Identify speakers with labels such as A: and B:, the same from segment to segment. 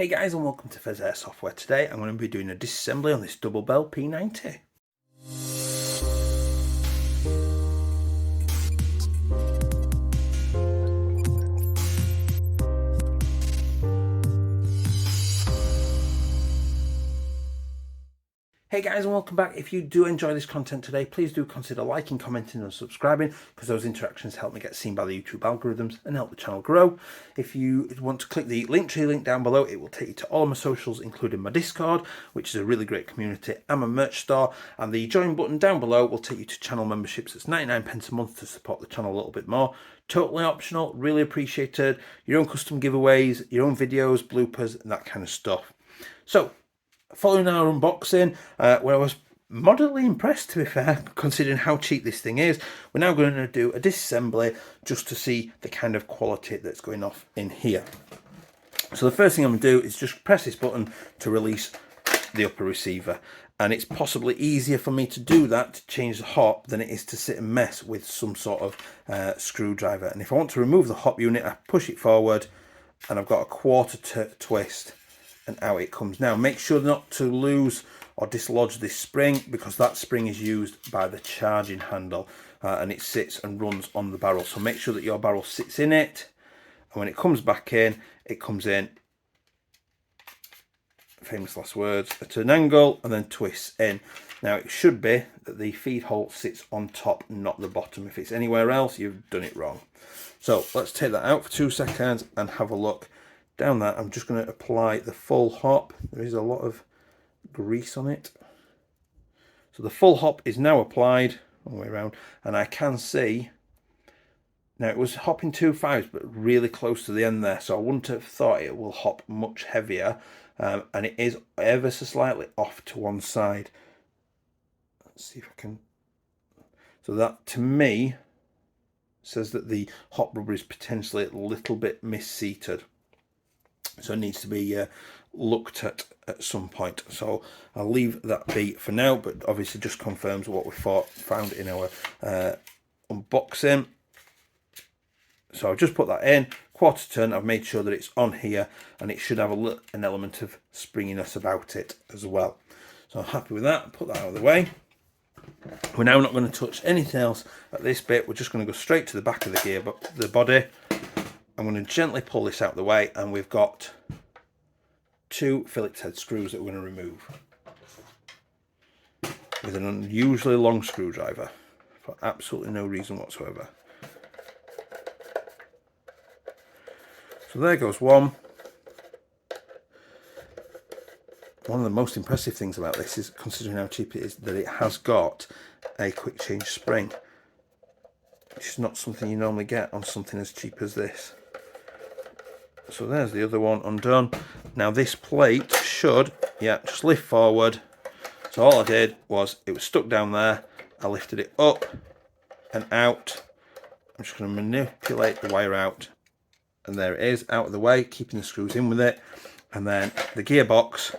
A: Hey guys, and welcome to Pheas Airsoft, where today I'm going to be doing a disassembly on this double bell P90. Hey guys, and welcome back. If you do enjoy this content today, please do consider liking, commenting and subscribing, because those interactions help me get seen by the YouTube algorithms and help the channel grow. If you want to click the Linktree link down below, it will take you to all of my socials, including my Discord, which is a really great community, and my merch store, and the join button down below will take you to channel memberships. It's 99p a month to support the channel a little bit more. Totally optional, really appreciated. Your own custom giveaways, your own videos, bloopers and that kind of stuff. So following our unboxing, where I was moderately impressed, to be fair, considering how cheap this thing is, we're now going to do a disassembly just to see the kind of quality that's going off in here. So the first thing I'm going to do is just press this button to release the upper receiver, and it's possibly easier for me to do that, to change the hop, than it is to sit and mess with some sort of screwdriver. And if I want to remove the hop unit, I push it forward and I've got a quarter twist and out it comes. Now make sure not to lose or dislodge this spring, because that spring is used by the charging handle and it sits and runs on the barrel. So make sure that your barrel sits in it, and when it comes back in, it comes in, famous last words, at an angle and then twists in. Now it should be that the feed hole sits on top, not the bottom. If it's anywhere else, you've done it wrong. So let's take that out for 2 seconds and have a look down that. I'm just going to apply the full hop. There is a lot of grease on it. So the full hop is now applied all the way around, and I can see now it was hopping 2.5s but really close to the end there, so I wouldn't have thought it will hop much heavier, and it is ever so slightly off to one side. Let's see if I can. So that to me says that the hop rubber is potentially a little bit misseated, so it needs to be looked at some point. So I'll leave that be for now, but obviously just confirms what we found in our unboxing. So I've just put that in, quarter turn. I've made sure that it's on here, and it should have an element of springiness about it as well. So I'm happy with that. Put that out of the way. We're now not going to touch anything else at this bit. We're just going to go straight to the back of the gear, but the body. I'm going to gently pull this out of the way, and we've got 2 Phillips head screws that we're going to remove with an unusually long screwdriver for absolutely no reason whatsoever. So there goes one. One of the most impressive things about this is, considering how cheap it is, that it has got a quick change spring, which is not something you normally get on something as cheap as this. So there's the other one undone. Now this plate should, just lift forward. So all I did was, it was stuck down there, I lifted it up and out. I'm just going to manipulate the wire out, and there it is, out of the way, keeping the screws in with it. And then the gearbox,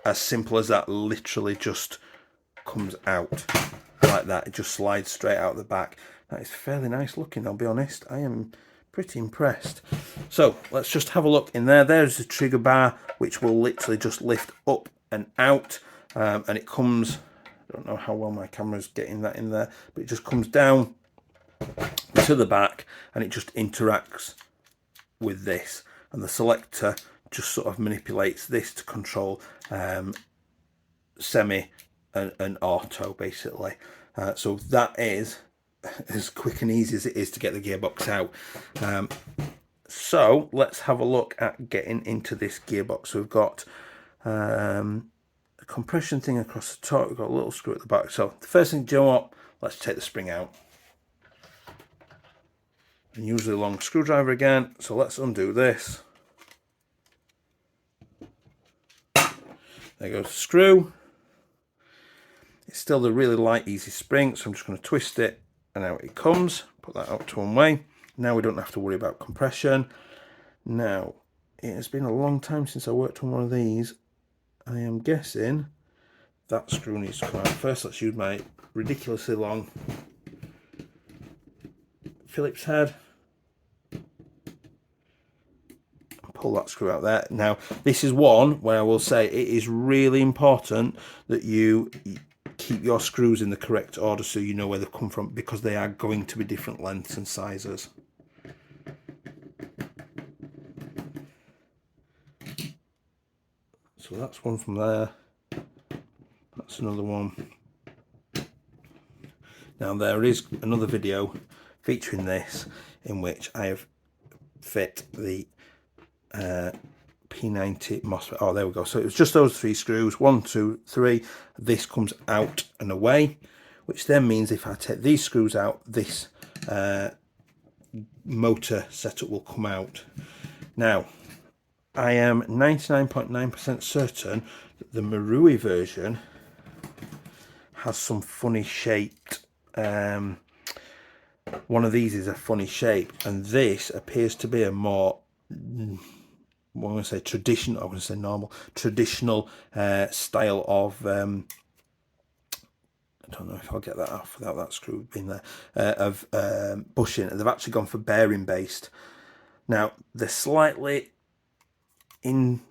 A: as simple as that, literally just comes out like that. It just slides straight out the back. That is fairly nice looking, I'll be honest. I am pretty impressed. So let's just have a look in there. There's the trigger bar, which will literally just lift up and out, and it comes, I don't know how well my camera's getting that in there, but it just comes down to the back, and it just interacts with this, and the selector just sort of manipulates this to control semi and auto, basically. So that is as quick and easy as it is to get the gearbox out. So let's have a look at getting into this gearbox. So we've got a compression thing across the top, we've got a little screw at the back. So the first thing, do you know what, let's take the spring out, and use the long screwdriver again. So let's undo this. There goes the screw. It's still the really light, easy spring, so I'm just going to twist it, and out it comes. Put that out to one way. Now we don't have to worry about compression. Now, it has been a long time since I worked on one of these. I am guessing that screw needs to come out first. Let's use my ridiculously long Phillips head. pull that screw out there. Now, this is one where I will say it is really important that you keep your screws in the correct order so you know where they've come from, because they are going to be different lengths and sizes. So that's one from there. That's another one. Now there is another video featuring this in which I have fit the P90 MOSFET. Oh, there we go. So it was just those 3 screws, 1, 2, 3. This comes out and away, which then means if I take these screws out, this motor setup will come out. Now, I am 99.9% certain that the Marui version has some funny shaped, one of these is a funny shape, and this appears to be a more, I'm going to say traditional, I'm going to say normal, traditional style of, I don't know if I'll get that off without that screw being there, of bushing. They've actually gone for bearing based. Now, they're slightly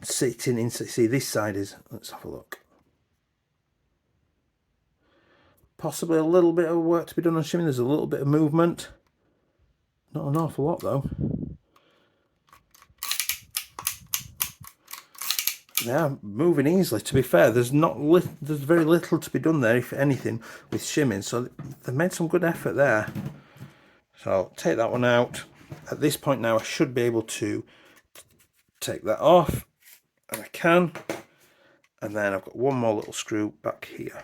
A: sitting in, see this side is, let's have a look. Possibly a little bit of work to be done on shimming. There's a little bit of movement. Not an awful lot though. Yeah, moving easily. To be fair, there's very little to be done there, if anything, with shimming. So they've made some good effort there. So I'll take that one out. At this point now, I should be able to take that off, and I can. And then I've got one more little screw back here.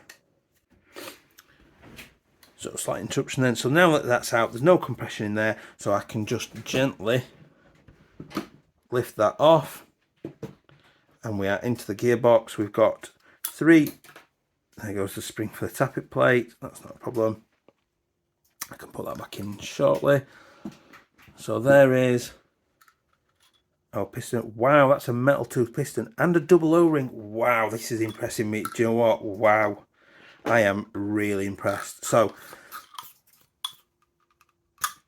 A: So slight interruption then. So now that that's out, there's no compression in there, so I can just gently lift that off, and we are into the gearbox. We've got 3. There goes the spring for the tappet plate. That's not a problem. I can put that back in shortly. So there is our piston. Wow, that's a metal tooth piston and a double O-ring. Wow, this is impressing me. Do you know what? Wow, I am really impressed. So,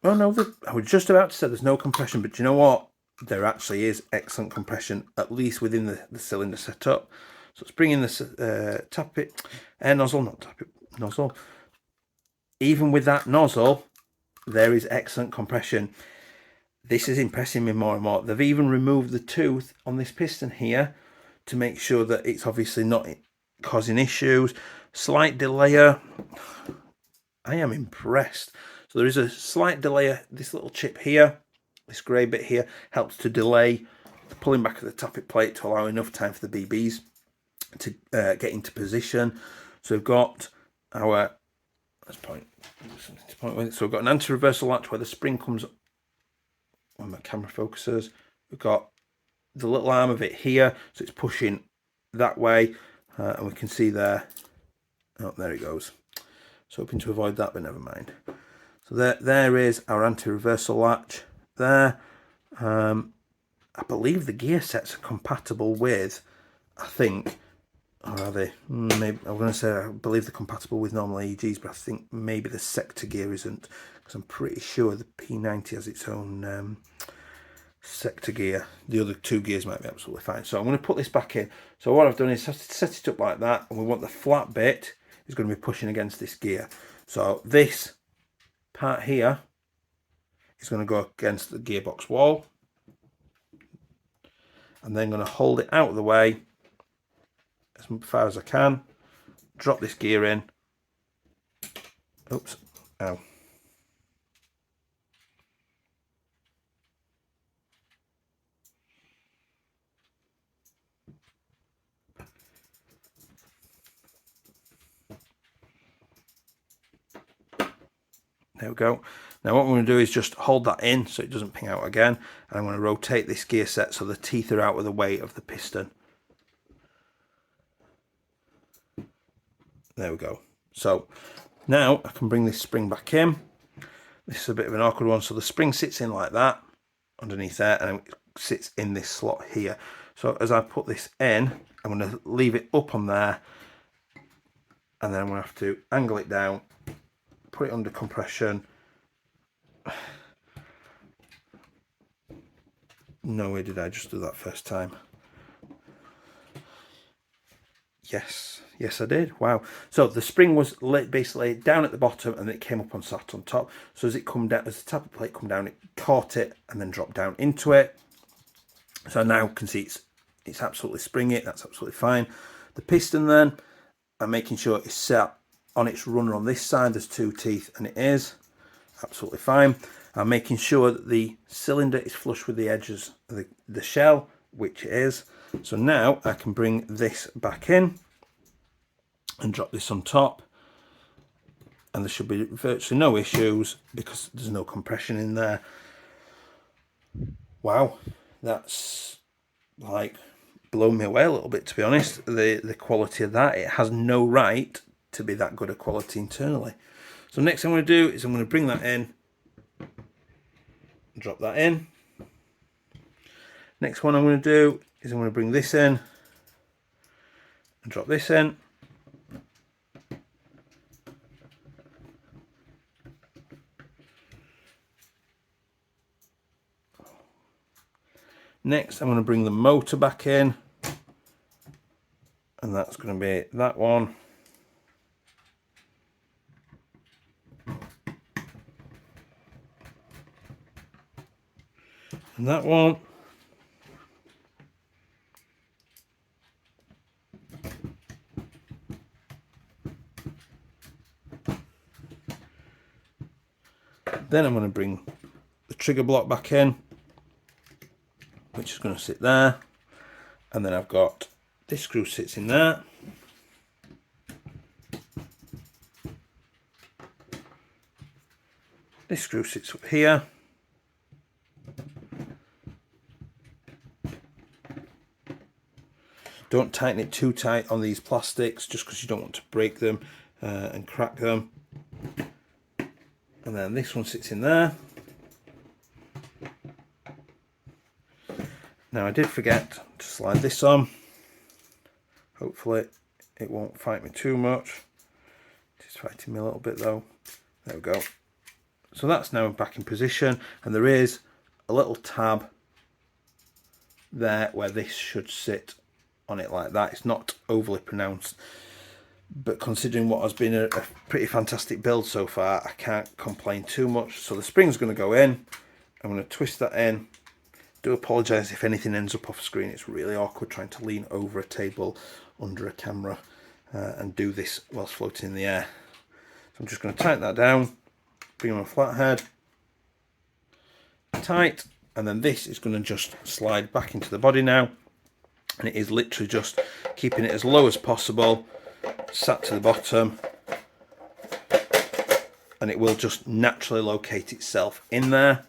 A: oh no, I was just about to say there's no compression, but do you know what? There actually is excellent compression, at least within the cylinder setup. So let's bring in the tappet air nozzle, not tappet nozzle. Even with that nozzle, there is excellent compression. This is impressing me more and more. They've even removed the tooth on this piston here to make sure that it's obviously not causing issues. Slight delayer. I am impressed. So there is a slight delayer. This little chip here, this grey bit here, helps to delay the pulling back of the tappet plate to allow enough time for the BBs to get into position. So we've got our, let's point something to point with. So we've got an anti-reversal latch where the spring comes when my camera focuses. We've got the little arm of it here, so it's pushing that way, and we can see there. Oh, there it goes. So hoping to avoid that, but never mind. So there is our anti-reversal latch there. I believe the gear sets are compatible with, I think, or are they? Maybe I'm going to say I believe they're compatible with normal AEGs, but I think maybe the sector gear isn't, because I'm pretty sure the P90 has its own sector gear. The other 2 gears might be absolutely fine. So I'm going to put this back in. So what I've done is set it up like that, and we want the flat bit is going to be pushing against this gear. So this part here is going to go against the gearbox wall, and then going to hold it out of the way as far as I can, drop this gear in. Oops, ow. There we go. Now what I'm going to do is just hold that in so it doesn't ping out again, and I'm going to rotate this gear set so the teeth are out of the way of the piston. There we go. So now I can bring this spring back in. This is a bit of an awkward one. So the spring sits in like that underneath there, and it sits in this slot here. So as I put this in, I'm going to leave it up on there, and then I'm going to have to angle it down, put it under compression, No way did I just do that first time. Yes I did. Wow. So the spring was basically down at the bottom and it came up on sat on top. So as it come down, as the top of the plate come down, it caught it and then dropped down into it. So I now can see it's absolutely springy. That's absolutely fine. The piston then, I'm making sure it's set on its runner on this side. There's 2 teeth and it is absolutely fine. I'm making sure that the cylinder is flush with the edges of the shell, which it is. So now I can bring this back in and drop this on top, and there should be virtually no issues because there's no compression in there. Wow, that's like blown me away a little bit, to be honest. The quality of that, it has no right to be that good a quality internally. So next thing I'm going to do is I'm going to bring that in, drop that in. Next one I'm going to do is I'm going to bring this in and drop this in. Next I'm going to bring the motor back in, and that's going to be that one. And that one. Then I'm going to bring the trigger block back in, which is going to sit there. And then I've got this screw sits in there. This screw sits up here. Don't tighten it too tight on these plastics, just because you don't want to break them and crack them. And then this one sits in there. Now I did forget to slide this on. Hopefully it won't fight me too much. It's fighting me a little bit though. There we go. So that's now back in position, and there is a little tab there where this should sit on it like that. It's not overly pronounced, but considering what has been a pretty fantastic build so far, I can't complain too much. So the spring's going to go in. I'm going to twist that in. Do apologise if anything ends up off screen. It's really awkward trying to lean over a table under a camera and do this whilst floating in the air. So I'm just going to tighten that down, bring on a flathead, tight, and then this is going to just slide back into the body now. And it is literally just keeping it as low as possible, sat to the bottom, and it will just naturally locate itself in there.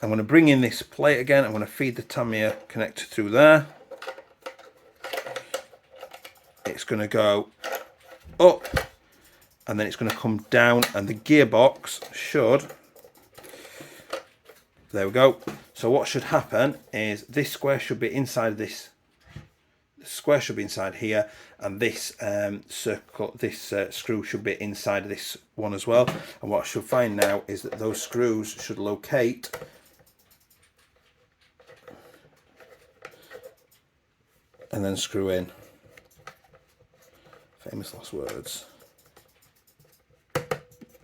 A: I'm going to bring in this plate again. I'm going to feed the Tamiya connector through there. It's going to go up, and then it's going to come down, and the gearbox should... There we go. So what should happen is this square should be inside this. The square should be inside here, and this circle, this screw should be inside this one as well. And what I should find now is that those screws should locate and then screw in. Famous last words.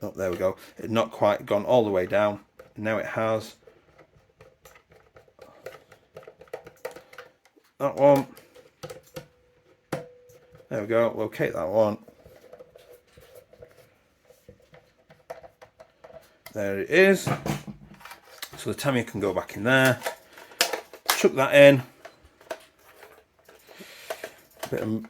A: Oh, there we go. It had not quite gone all the way down. Now it has. That one. There we go. Locate that one. There it is. So the Tamiya can go back in there. Chuck that in. A bit of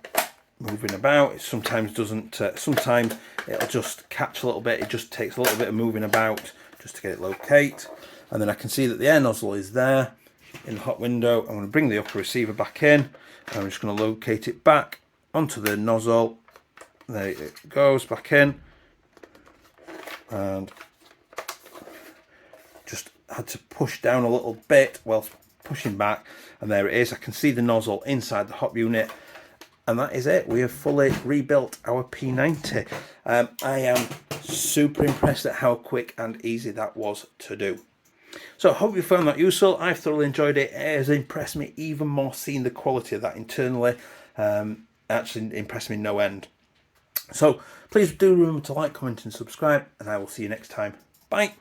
A: moving about. It sometimes doesn't. Sometimes it'll just catch a little bit. It just takes a little bit of moving about just to get it locate. And then I can see that the air nozzle is there in the hot window. I'm going to bring the upper receiver back in, and I'm just going to locate it back onto the nozzle. There it goes, back in, and just had to push down a little bit whilst pushing back, and there it is. I can see the nozzle inside the hop unit, and that is it. We have fully rebuilt our P90. I am super impressed at how quick and easy that was to do. So I hope you found that useful. I've thoroughly enjoyed it. It has impressed me even more seeing the quality of that internally. Actually impressed me no end. So please do remember to like, comment and subscribe, and I will see you next time. Bye.